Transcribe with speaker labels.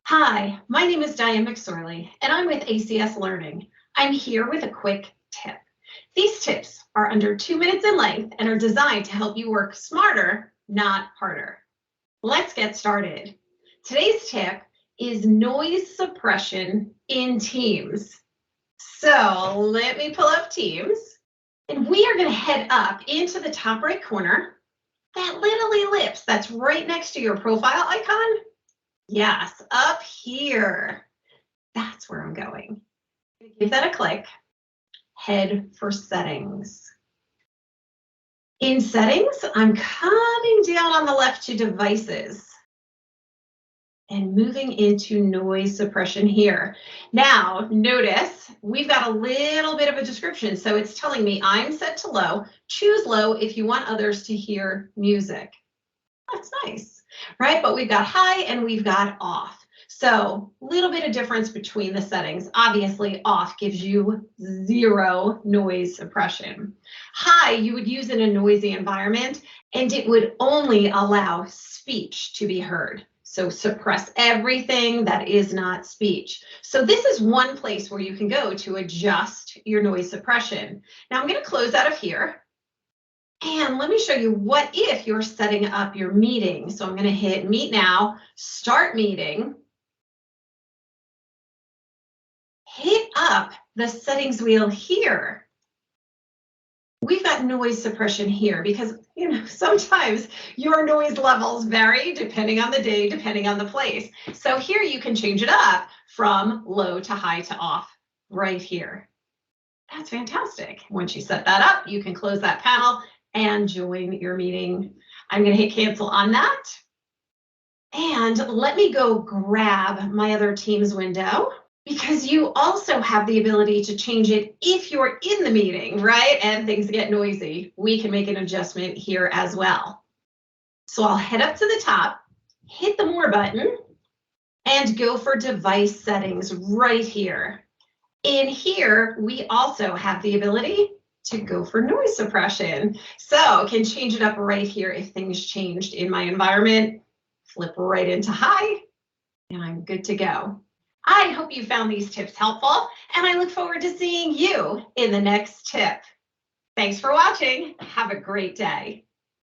Speaker 1: Hi, my name is Diane McSorley, and I'm with ACS Learning. I'm here with a quick tip. These tips are under 2 minutes in length and are designed to help you work smarter, not harder. Let's get started. Today's tip is noise suppression in Teams. So let me pull up Teams, and we are going to head up into the top right corner, that little ellipse that's right next to your profile icon. Yes, up here. That's where I'm going. Give that a click. Head for settings. In settings, I'm coming down on the left to devices and moving into noise suppression here. Now, notice we've got a little bit of a description. So it's telling me I'm set to low. Choose low if you want others to hear music. That's nice, right? But we've got high and we've got off. So a little bit of difference between the settings. Obviously, off gives you 0 noise suppression. High, you would use in a noisy environment, and it would only allow speech to be heard. So suppress everything that is not speech. So this is one place where you can go to adjust your noise suppression. Now I'm going to close out of here. And let me show you what if you're setting up your meeting. So I'm going to hit Meet Now, Start Meeting. Hit up the settings wheel here. We've got noise suppression here because, sometimes your noise levels vary depending on the day, depending on the place. So here you can change it up from low to high to off right here. That's fantastic. Once you set that up, you can close that panel and join your meeting. I'm going to hit cancel on that. And let me go grab my other Teams window, because you also have the ability to change it if you're in the meeting, right? And things get noisy. We can make an adjustment here as well. So I'll head up to the top, hit the More button, and go for device settings right here. In here, we also have the ability to go for noise suppression. So can change it up right here if things changed in my environment, flip right into high, and I'm good to go. I hope you found these tips helpful, and I look forward to seeing you in the next tip. Thanks for watching. Have a great day.